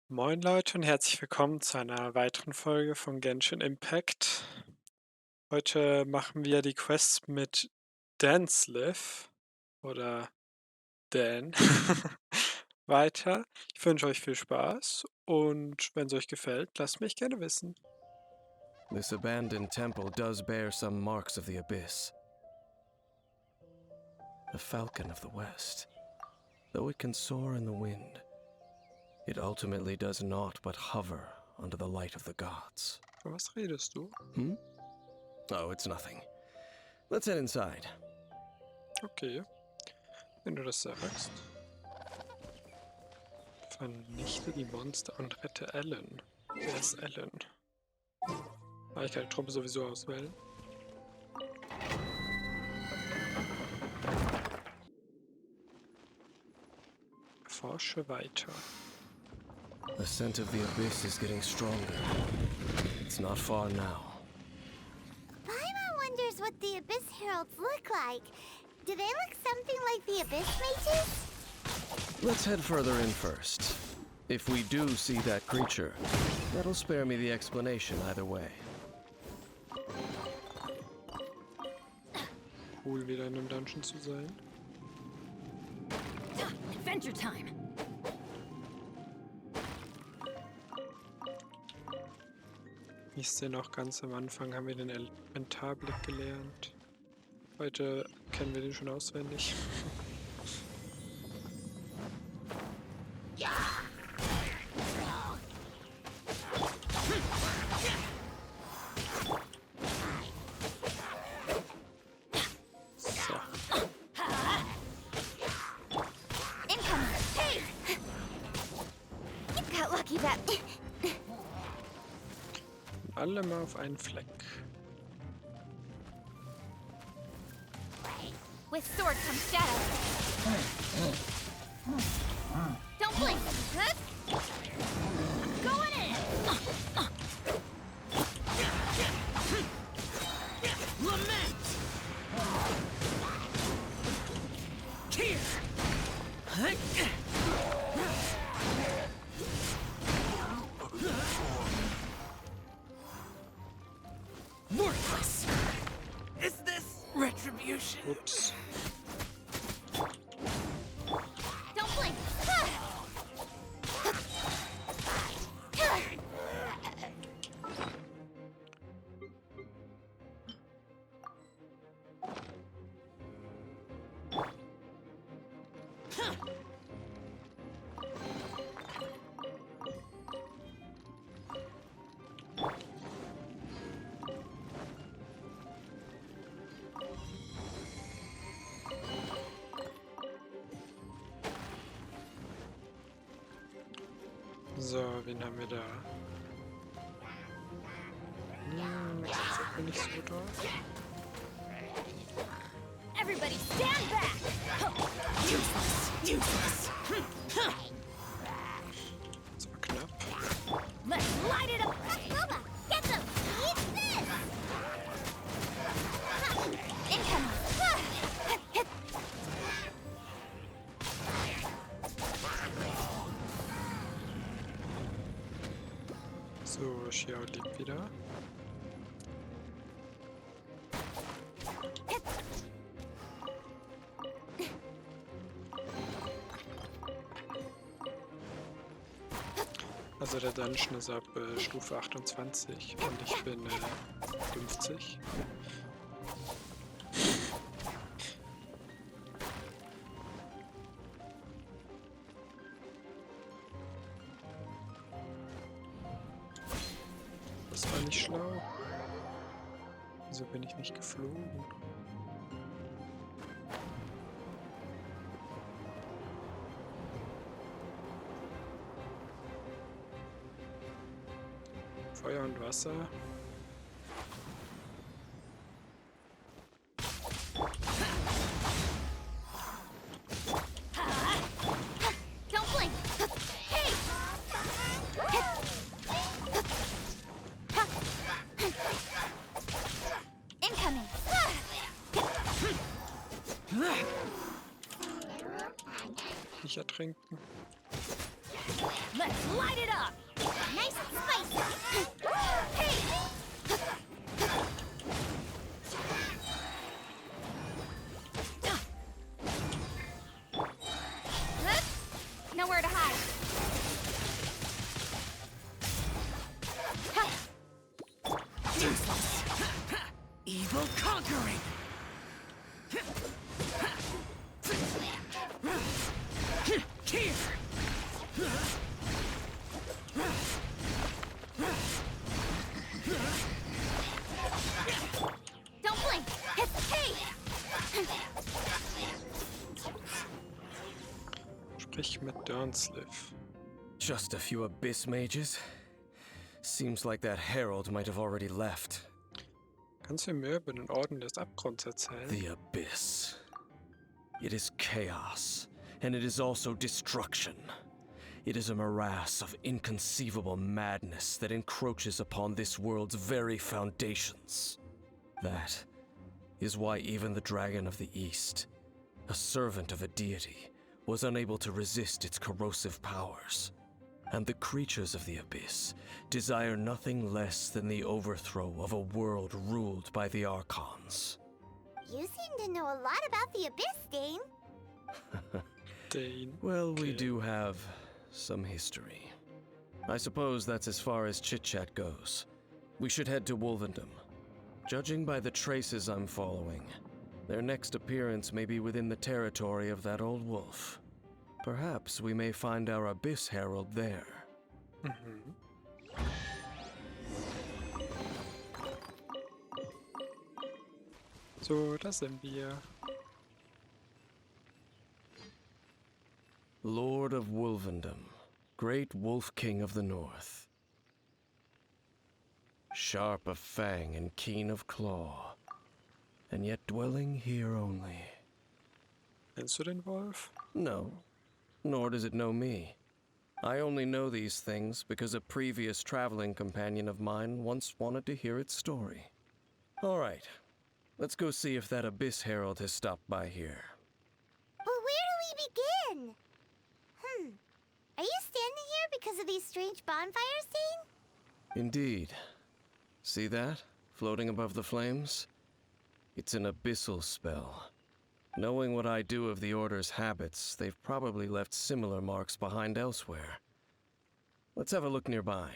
Moin Leute und herzlich willkommen zu einer weiteren Folge von Genshin Impact. Heute machen wir die Quest mit Dansliv oder Dan weiter. Ich wünsche euch viel Spaß und wenn es euch gefällt, lasst mich gerne wissen. This abandoned temple does bear some marks of the abyss. The falcon of the west, though it can soar in the wind, it ultimately does naught but hover under the light of the gods. Von was redest du? Oh, it's nothing. Let's head inside. Okay, wenn du das sagst. Vernichte die Monster und rette Ellen. Wer ist Ellen? Ich kann die Truppe sowieso auswählen. Forsche weiter. The scent of the abyss is getting stronger. It's not far now. Paimon wonders what the Abyss Heralds look like. Do they look something like the Abyss Mages? Let's head further in first. If we do see that creature, that'll spare me the explanation either way. Cool, wieder in einem Dungeon zu sein. Adventure time. Ich sehe noch ganz am Anfang haben wir den Elementarblick gelernt. Heute kennen wir den schon auswendig. So. Incoming! Hey! You got lucky that... Alle mal auf einen Fleck. With sword comes shadow. Don't blink! I'm going in! Lament! Here! Worthless! Is this retribution? Ups. Don't blink! So, wen haben wir da? Das sieht mir nicht so gut aus. Everybody stand back! Useless! Useless! Das war knapp. Let's light it up! Booba, get them! Eat this! Incoming! So, Xiao lebt wieder. Also der Dungeon ist ab Stufe 28 und ich bin 50. Das war nicht schlau. Wieso bin ich nicht geflogen? Feuer und Wasser. Don't blink! Hey! Incoming! Nicht ertrinken. Let's light it up! Nice and spicy. Hey! Nowhere to hide. Useless! Evil conquering! Here! Don't blink. Hey! Sprich mit Dernslif. Just a few abyss mages? Seems like that herald might have already left. Kannst du mir über den Orden des Abgrunds erzählen? The abyss. It is chaos, and it is also destruction. It is a morass of inconceivable madness that encroaches upon this world's very foundations. That is why even the Dragon of the East, a servant of a deity, was unable to resist its corrosive powers. And the creatures of the abyss desire nothing less than the overthrow of a world ruled by the Archons. You seem to know a lot about the Abyss, Dane. Dane. Well, we Okay. do have some history. I suppose that's as far as chit-chat goes. We should head to Wolvendom. Judging by the traces I'm following, their next appearance may be within the territory of that old wolf. Perhaps we may find our Abyss Herald there. Mhm. So, da sind wir. Lord of Wolvendom, great Wolf King of the North. Sharp of fang and keen of claw, and yet dwelling here only. Kennst du den Wolf? No, nor does it know me. I only know these things because a previous traveling companion of mine once wanted to hear its story. All right, let's go see if that Abyss Herald has stopped by here. But where do we begin? Are you standing here because of these strange bonfires, Dane? Indeed. See that, floating above the flames? It's an abyssal spell. Knowing what I do of the Order's habits, they've probably left similar marks behind elsewhere. Let's have a look nearby.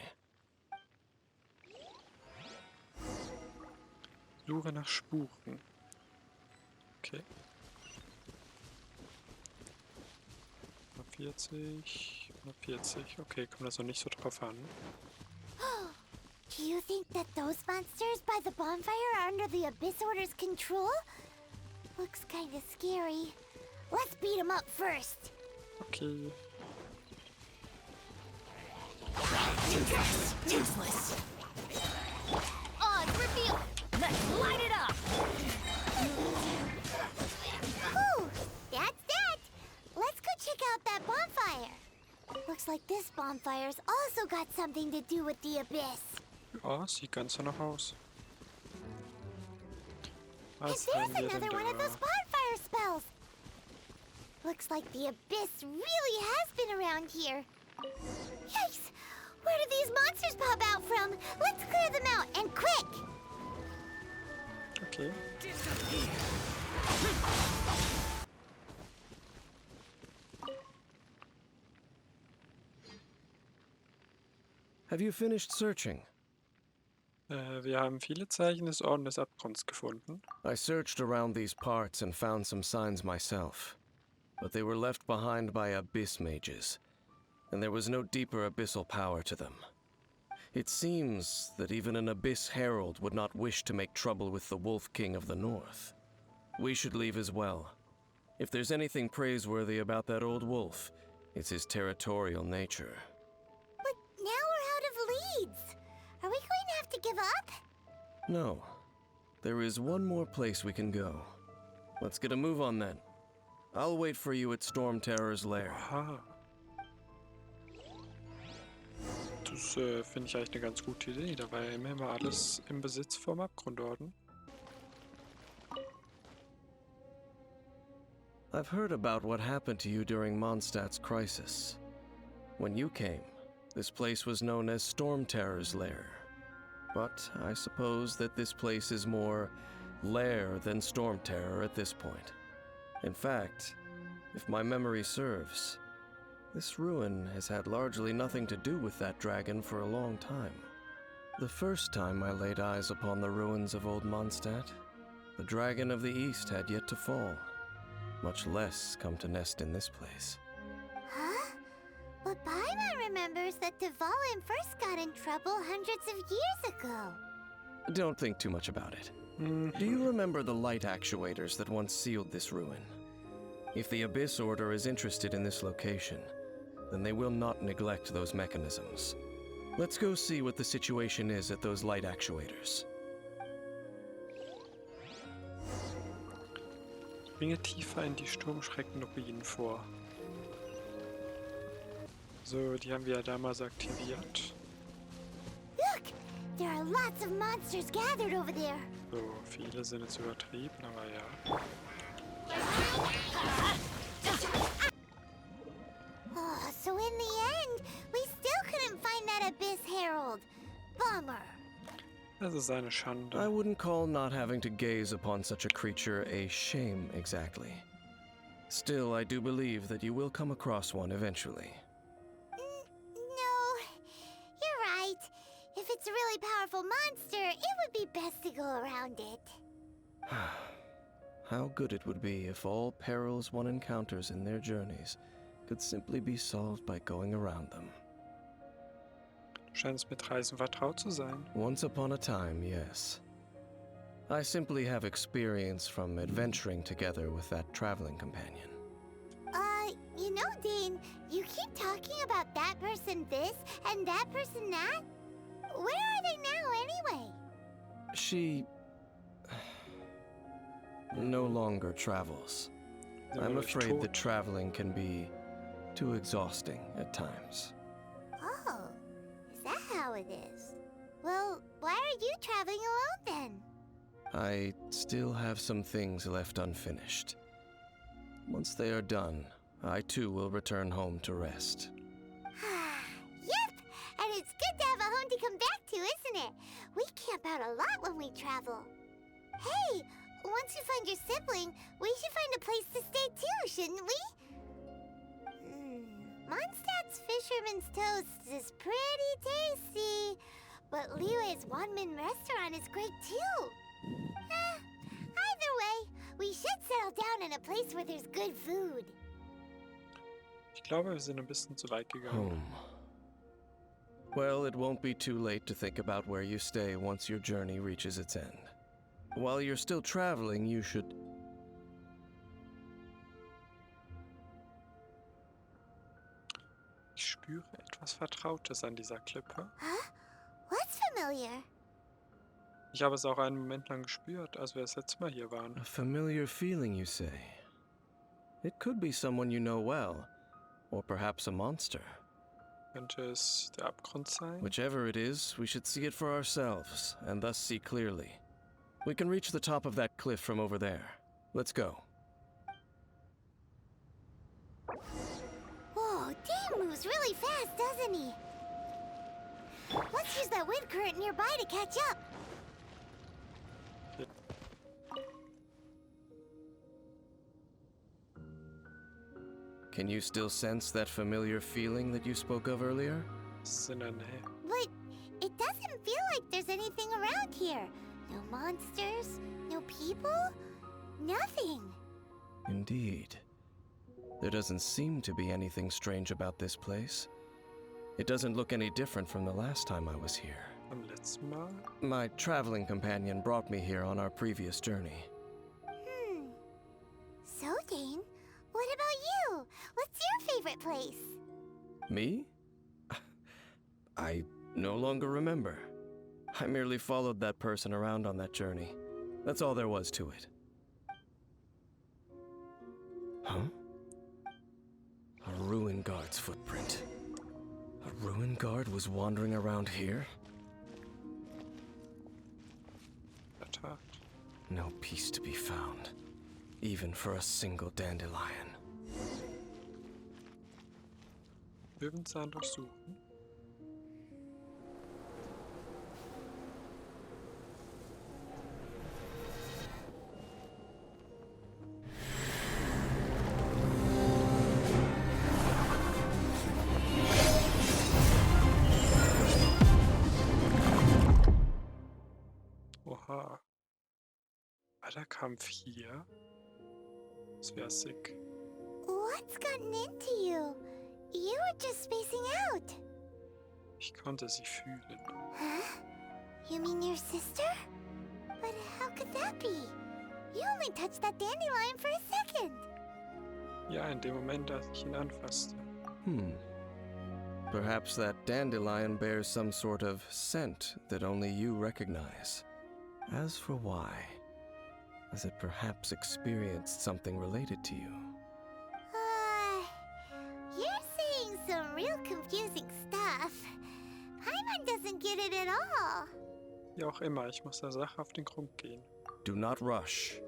Suche nach Spuren. Okay. 140, 140. Okay, kommt also nicht so drauf an. Do you think that those monsters by the bonfire are under the Abyss Order's control? Looks kinda scary. Let's beat them up first. Okay. Useless! Odds reveal. Let's light it up! Whew, that's that. Let's go check out that bonfire. Looks like this bonfire's also got something to do with the Abyss. Ja, sieht ganz danach aus. And Was there's haben wir denn another one of da? those bonfire spells. Looks like the Abyss really has been around here. Yikes! Where did these monsters pop out from? Let's clear them out, and quick! Okay. Disappear! Have you finished searching? Wir haben viele Zeichen des Orden des Abgrunds gefunden. I searched around these parts and found some signs myself, but they were left behind by abyss mages, and there was no deeper abyssal power to them. It seems that even an abyss herald would not wish to make trouble with the Wolf King of the North. We should leave as well. If there's anything praiseworthy about that old wolf, it's his territorial nature. But now we're out of leads. Are we going to have to give up? No. There is one more place we can go. Let's get a move on then. I'll wait for you at Storm Terror's lair. Aha. Das finde ich eigentlich eine ganz gute Idee. Da war ja immer alles im Besitz vom Abgrundorden. I've heard about what happened to you during Mondstadt's crisis. When you came, this place was known as Storm Terror's Lair. But I suppose that this place is more lair than Storm Terror at this point. In fact, if my memory serves, this ruin has had largely nothing to do with that dragon for a long time. The first time I laid eyes upon the ruins of Old Mondstadt, the dragon of the East had yet to fall, much less come to nest in this place. Huh? But Paimon remembers that Dvalin first got in trouble hundreds of years ago. Don't think too much about it. Do you remember the light actuators that once sealed this ruin? If the Abyss Order is interested in this location, then they will not neglect those mechanisms. Let's go see what the situation is at those light actuators. Bringe tiefer in die Sturmschreckenruinen vor. So, die haben wir ja damals aktiviert. Look! There are lots of monsters gathered over there. So, viele sind jetzt übertrieben, aber ja. Oh, so in the end, we still couldn't find that Abyss Herald. Bummer. Das ist eine Schande. I wouldn't call not having to gaze upon such a creature a shame exactly. Still, I do believe that you will come across one eventually. No, you're right. If it's a really powerful monster, it would be best to go around it. How good it would be if all perils one encounters in their journeys could simply be solved by going around them. Du scheinst mit Reisen vertraut zu sein. Once upon a time, yes. I simply have experience from adventuring together with that traveling companion. You know, Dane, you keep talking about that person this and that person that. Where are they now, anyway? She no longer travels. Sind I'm wir euch afraid tot? that traveling can be too exhausting at times. Oh, is that how it is? Well, why are you traveling alone then? I still have some things left unfinished. Once they are done, I too will return home to rest. Yep, and it's good to have a home to come back to, isn't it? We camp out a lot when we travel. Hey, once you find your sibling, we should find a place to stay too, shouldn't we? Mondstadt's Fisherman's Toast is pretty tasty, but Liyue's one-man restaurant is great too. Either way, we should settle down in a place where there's good food. Ich glaube, wir sind ein bisschen zu weit gegangen. Home. Well, it won't be too late to think about where you stay once your journey reaches its end. While you're still traveling, you should... Ich spüre etwas Vertrautes an dieser Klippe. Huh? What's familiar? Ich habe es auch einen Moment lang gespürt, als wir das letzte Mal hier waren. A familiar feeling, you say? It could be someone you know well, or perhaps a monster. Könnte es der Abgrund sein? Whichever it is, we should see it for ourselves, and thus see clearly. We can reach the top of that cliff from over there. Let's go. Whoa, Dane moves really fast, doesn't he? Let's use that wind current nearby to catch up. Can you still sense that familiar feeling that you spoke of earlier? Es ist in der Nähe. But it doesn't feel like there's anything around here. No monsters, no people, nothing. Indeed. There doesn't seem to be anything strange about this place. It doesn't look any different from the last time I was here. Am letzten Mal? My traveling companion brought me here on our previous journey. So, Dane, what about you? What's your favorite place? Me? I no longer remember. I merely followed that person around on that journey. That's all there was to it. Huh? A ruin guard's footprint. A ruin guard was wandering around here? Der Tat. No peace to be found, even for a single dandelion. Löwenzahn durchsuchen. Oha. Kampf hier. Das wäre sick. What's gotten into you? You were just spacing out. Ich konnte sie fühlen. Huh? You mean your sister? But how could that be? You only touched that dandelion for a second. Ja, in dem Moment, als ich ihn anfasste. Perhaps that dandelion bears some sort of scent that only you recognize. As for why, has it perhaps experienced something related to you? You're saying some real confusing stuff. Paimon doesn't get it at all. Wie auch immer, ich muss der Sache auf den Grund gehen. Do not rush.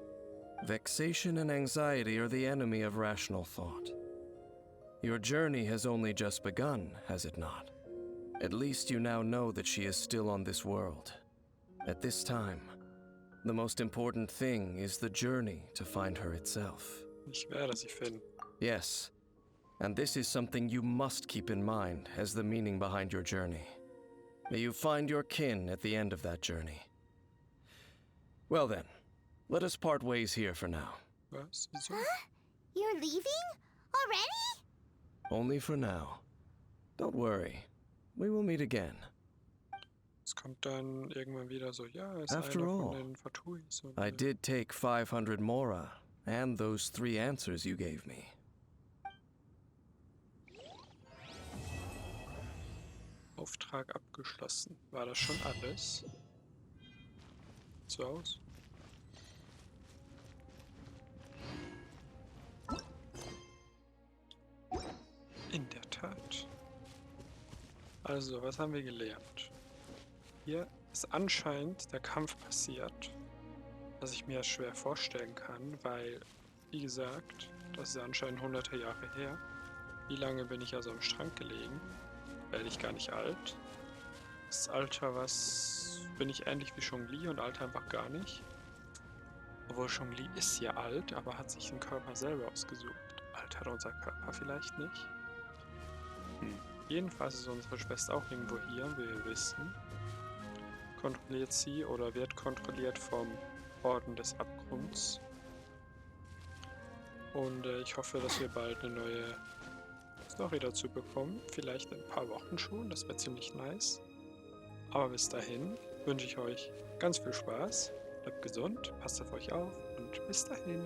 Vexation and anxiety are the enemy of rational thought. Your journey has only just begun, has it not? At least you now know that she is still on this world. At this time, the most important thing is the journey to find her itself. Ich werde sie finden. Yes, and this is something you must keep in mind as the meaning behind your journey. May you find your kin at the end of that journey. Well then, let us part ways here for now. Was? Wieso? You're leaving? Already? Only for now. Don't worry, we will meet again. Es kommt dann irgendwann wieder so, ja, er ist After einer all, von den Fatuis. Und, I did take 500 Mora and those 3 answers you gave me. Auftrag abgeschlossen. War das schon alles? So aus? In der Tat. Also, was haben wir gelernt? Hier ist anscheinend der Kampf passiert, was ich mir schwer vorstellen kann, weil, wie gesagt, das ist ja anscheinend hunderte Jahre her. Wie lange bin ich also am Strand gelegen? Werde ich gar nicht alt? Das Alter, was bin ich ähnlich wie Zhongli und Alter einfach gar nicht? Obwohl Zhongli ist ja alt, aber hat sich den Körper selber ausgesucht. Altert unser Körper vielleicht nicht? Jedenfalls ist unsere Schwester auch irgendwo hier, wie wir wissen. Kontrolliert sie oder wird kontrolliert vom Orden des Abgrunds. Und ich hoffe, dass wir bald eine neue Story dazu bekommen. Vielleicht in ein paar Wochen schon, das wäre ziemlich nice. Aber bis dahin wünsche ich euch ganz viel Spaß, bleibt gesund, passt auf euch auf und bis dahin.